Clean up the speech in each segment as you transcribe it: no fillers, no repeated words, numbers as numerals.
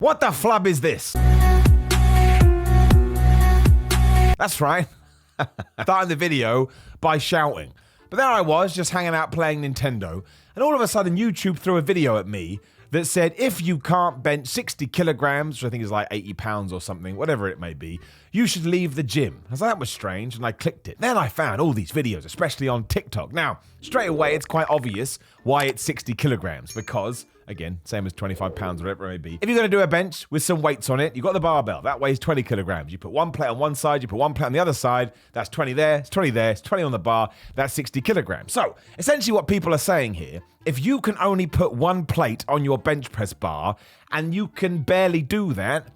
What the flub is this? That's right. Starting the video by shouting. But there I was, just hanging out playing Nintendo, and all of a sudden YouTube threw a video at me that said, if you can't bench 60 kilograms, which I think is like 80 pounds or something, whatever it may be, you should leave the gym. I was like, that was strange, and I clicked it. Then I found all these videos, especially on TikTok. Now, straight away, it's quite obvious why it's 60 kilograms, because, again, same as 25 pounds, whatever it may be. If you're going to do a bench with some weights on it, you've got the barbell. That weighs 20 kilograms. You put one plate on one side, you put one plate on the other side. That's 20 there, it's 20 there, it's 20 on the bar. That's 60 kilograms. So, essentially what people are saying here, if you can only put one plate on your bench press bar and you can barely do that,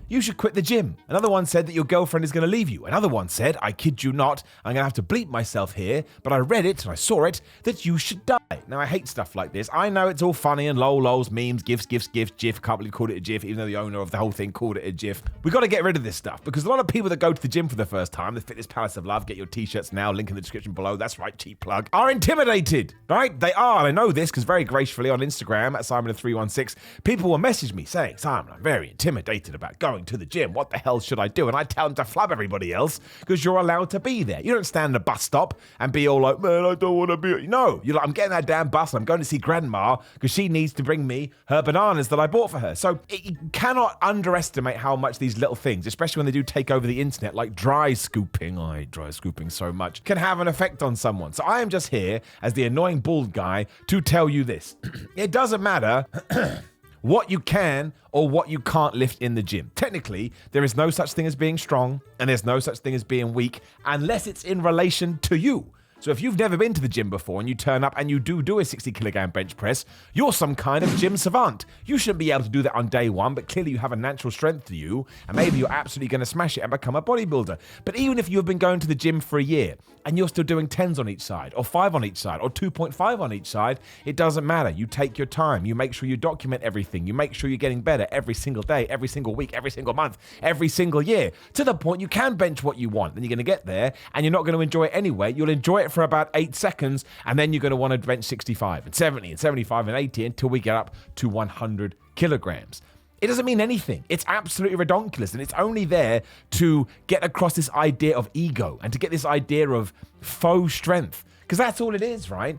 you should quit the gym. Another one said that your girlfriend is going to leave you. Another one said, I kid you not, I'm going to have to bleep myself here, but I read it and I saw it, that you should die. Now, I hate stuff like this. I know it's all funny and lols, memes, gifs, GIF. Can't believe you called it a GIF, even though the owner of the whole thing called it a GIF. We got to get rid of this stuff because a lot of people that go to the gym for the first time, the Fitness Palace of Love, get your t-shirts now, link in the description below, that's right, cheap plug, are intimidated, right? They are. I know this because very gracefully on Instagram at Simon316, people will message me saying, Simon, I'm very intimidated about going to the gym. What the hell should I do? And I tell them to flub everybody else because you're allowed to be there. You don't stand at a bus stop and be all like, man, I don't want to be. No, you're like, I'm getting that damn bus and I'm going to see grandma because she needs to bring me her bananas that I bought for her. So you cannot underestimate how much these little things, especially when they do take over the internet, like dry scooping, I hate dry scooping so much, can have an effect on someone. So I am just here as the annoying bald guy to tell you this. It doesn't matter what you can or what you can't lift in the gym. Technically, there is no such thing as being strong and there's no such thing as being weak unless it's in relation to you. So if you've never been to the gym before and you turn up and you do a 60 kilogram bench press, you're some kind of gym savant. You shouldn't be able to do that on day one, but clearly you have a natural strength to you, and maybe you're absolutely going to smash it and become a bodybuilder. But even if you've been going to the gym for a year and you're still doing 10s on each side, or 5 on each side, or 2.5 on each side, it doesn't matter. You take your time. You make sure you document everything. You make sure you're getting better every single day, every single week, every single month, every single year, to the point you can bench what you want. Then you're going to get there and you're not going to enjoy it anyway. You'll enjoy it for about 8 seconds, and then you're going to want to bench 65 and 70 and 75 and 80 until we get up to 100 kilograms. It doesn't mean anything. It's absolutely redonkulous, and it's only there to get across this idea of ego and to get this idea of faux strength, because that's all it is, right?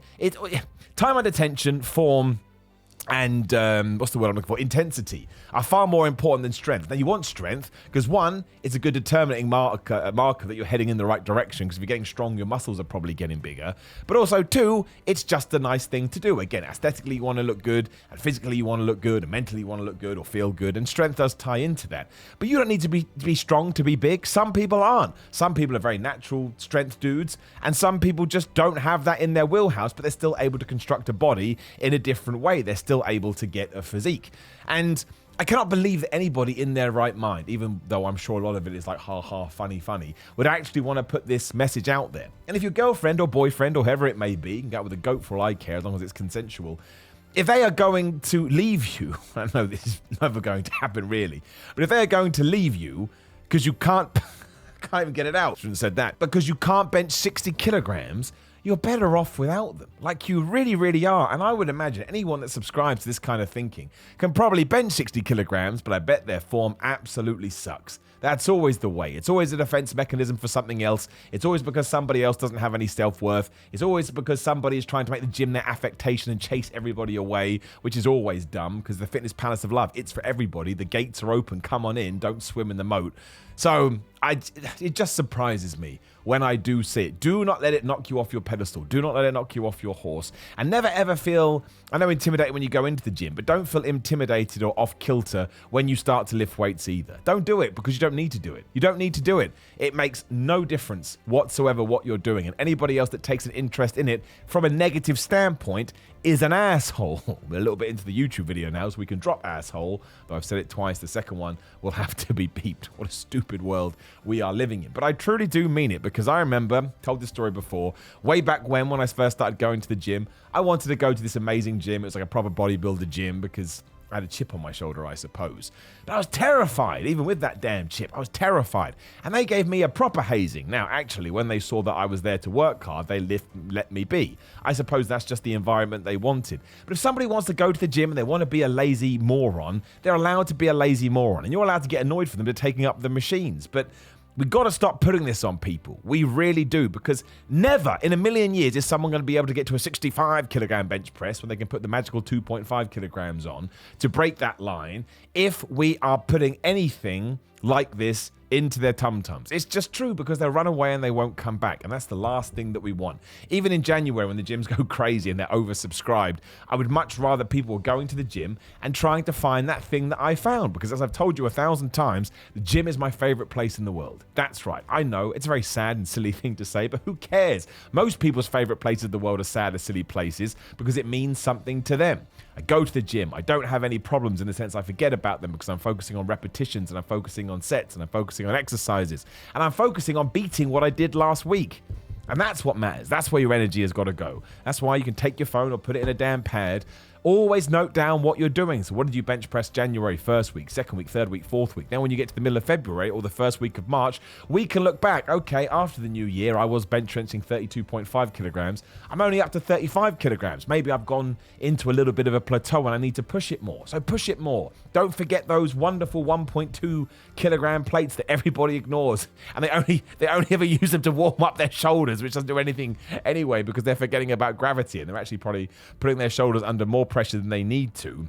Time under tension, form, and what's the word I'm looking for? Intensity are far more important than strength. Now, you want strength because, one, it's a good determining marker that you're heading in the right direction, because if you're getting strong, your muscles are probably getting bigger. But also, two, it's just a nice thing to do. Again, aesthetically, you want to look good, and physically, you want to look good, and mentally, you want to look good or feel good, and strength does tie into that. But you don't need to be strong to be big. Some people aren't. Some people are very natural strength dudes, and some people just don't have that in their wheelhouse, but they're still able to construct a body in a different way. They're still able to get a physique. And I cannot believe that anybody in their right mind, even though I'm sure a lot of it is like ha, funny, would actually want to put this message out there. And if your girlfriend or boyfriend or whoever it may be, you can go out with a goat for all I care, as long as it's consensual, if they are going to leave you, I know this is never going to happen really, but if they are going to leave you because you can't even get it out, shouldn't have said that, because you can't bench 60 kilograms, you're better off without them. Like, you really, really are. And I would imagine anyone that subscribes to this kind of thinking can probably bench 60 kilograms, but I bet their form absolutely sucks. That's always the way. It's always a defense mechanism for something else. It's always because somebody else doesn't have any self-worth. It's always because somebody is trying to make the gym their affectation and chase everybody away, which is always dumb, because the Fitness Palace of Love, it's for everybody. The gates are open. Come on in. Don't swim in the moat. So it just surprises me when I do see it. Do not let it knock you off your pedestal. Do not let it knock you off your horse. And never ever feel, I know, intimidated when you go into the gym, but don't feel intimidated or off kilter when you start to lift weights either. Don't do it, because you don't need to do it. You don't need to do it. It makes no difference whatsoever what you're doing. And anybody else that takes an interest in it from a negative standpoint is an asshole. We're a little bit into the YouTube video now, so we can drop asshole, though I've said it twice. The second one will have to be beeped. What a stupid world we are living in. But I truly do mean it, because I remember, told this story before, way back when I first started going to the gym, I wanted to go to this amazing gym. It was like a proper bodybuilder gym, because I had a chip on my shoulder, I suppose. But I was terrified, even with that damn chip. I was terrified. And they gave me a proper hazing. Now, actually, when they saw that I was there to work hard, they let me be. I suppose that's just the environment they wanted. But if somebody wants to go to the gym and they want to be a lazy moron, they're allowed to be a lazy moron. And you're allowed to get annoyed for them for taking up the machines. But we've got to stop putting this on people. We really do, because never in a million years is someone going to be able to get to a 65 kilogram bench press when they can put the magical 2.5 kilograms on to break that line if we are putting anything like this into their tum-tums. It's just true, because they'll run away and they won't come back, and that's the last thing that we want. Even in January, when the gyms go crazy and they're oversubscribed, I would much rather people were going to the gym and trying to find that thing that I found, because as I've told you 1,000 times, the gym is my favorite place in the world. That's right. I know it's a very sad and silly thing to say, but who cares? Most people's favorite places in the world are sad and silly places because it means something to them. I go to the gym. I don't have any problems in the sense I forget about them, because I'm focusing on repetitions, and I'm focusing on sets, and I'm focusing on exercises, and I'm focusing on beating what I did last week. And that's what matters. That's where your energy has got to go. That's why you can take your phone or put it in a damn pad. Always note down what you're doing. So what did you bench press January, first week, second week, third week, fourth week? Then when you get to the middle of February or the first week of March, we can look back. Okay, after the new year, I was bench pressing 32.5 kilograms. I'm only up to 35 kilograms. Maybe I've gone into a little bit of a plateau and I need to push it more. So push it more. Don't forget those wonderful 1.2 kilogram plates that everybody ignores. And they only ever use them to warm up their shoulders, which doesn't do anything anyway, because they're forgetting about gravity and they're actually probably putting their shoulders under more pressure than they need to.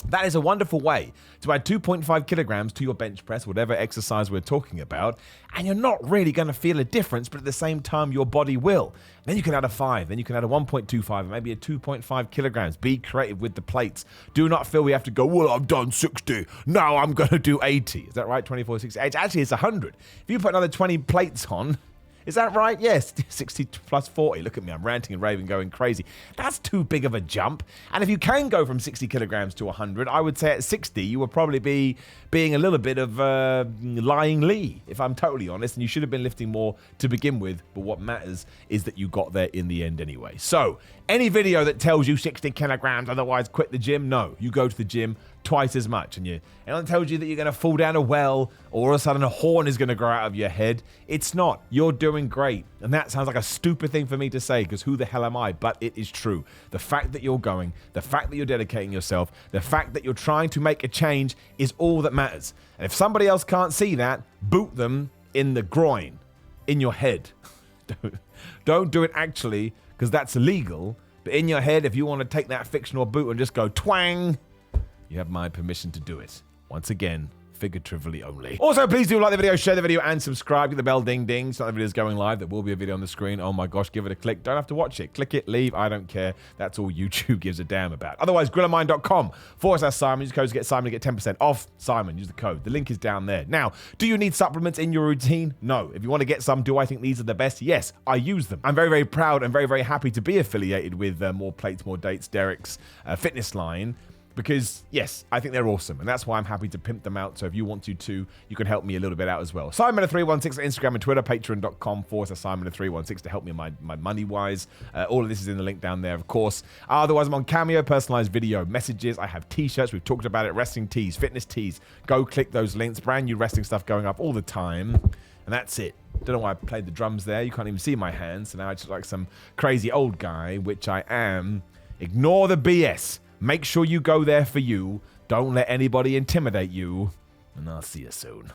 That is a wonderful way to add 2.5 kilograms to your bench press, whatever exercise we're talking about, and you're not really going to feel a difference, but at the same time, your body will. Then you can add a 5, then you can add a 1.25, and maybe a 2.5 kilograms. Be creative with the plates. Do not feel we have to go, well, I've done 60, now I'm going to do 80. Is that right? 24, 60. Actually, it's 100. If you put another 20 plates on, is that right? Yes, 60 plus 40. Look at me, I'm ranting and raving, going crazy. That's too big of a jump. And if you can go from 60 kilograms to 100, I would say at 60, you would probably be being a little bit of lying Lee, if I'm totally honest. And you should have been lifting more to begin with. But what matters is that you got there in the end anyway. So any video that tells you 60 kilograms, otherwise quit the gym, no. You go to the gym twice as much, and it tells you that you're going to fall down a well, or all of a sudden a horn is going to grow out of your head. It's not. You're doing great. And that sounds like a stupid thing for me to say, because who the hell am I? But it is true. The fact that you're going, the fact that you're dedicating yourself, the fact that you're trying to make a change is all that matters. And if somebody else can't see that, boot them in the groin, in your head. Don't do it actually, because that's illegal. But in your head, if you want to take that fictional boot and just go twang, you have my permission to do it. Once again, figuratively only. Also, please do like the video, share the video, and subscribe. Get the bell ding ding so that the video is going live. There will be a video on the screen. Oh my gosh, give it a click. Don't have to watch it. Click it, leave. I don't care. That's all YouTube gives a damn about. Otherwise, grillermind.com/Simon. Use the code to get Simon to get 10% off. Simon, use the code. The link is down there. Now, do you need supplements in your routine? No. If you want to get some, do I think these are the best? Yes, I use them. I'm very, very proud and very, very happy to be affiliated with More Plates, More Dates, Derek's fitness line. Because, yes, I think they're awesome. And that's why I'm happy to pimp them out. So if you want to too, you can help me a little bit out as well. Simon316 on Instagram and Twitter. Patreon.com/Simon316 to help me my money-wise. All of this is in the link down there, of course. Otherwise, I'm on Cameo, personalized video messages. I have T-shirts. We've talked about it. Wrestling tees, fitness tees. Go click those links. Brand new wrestling stuff going up all the time. And that's it. Don't know why I played the drums there. You can't even see my hands. So now I just like some crazy old guy, which I am. Ignore the BS. Make sure you go there for you. Don't let anybody intimidate you. And I'll see you soon.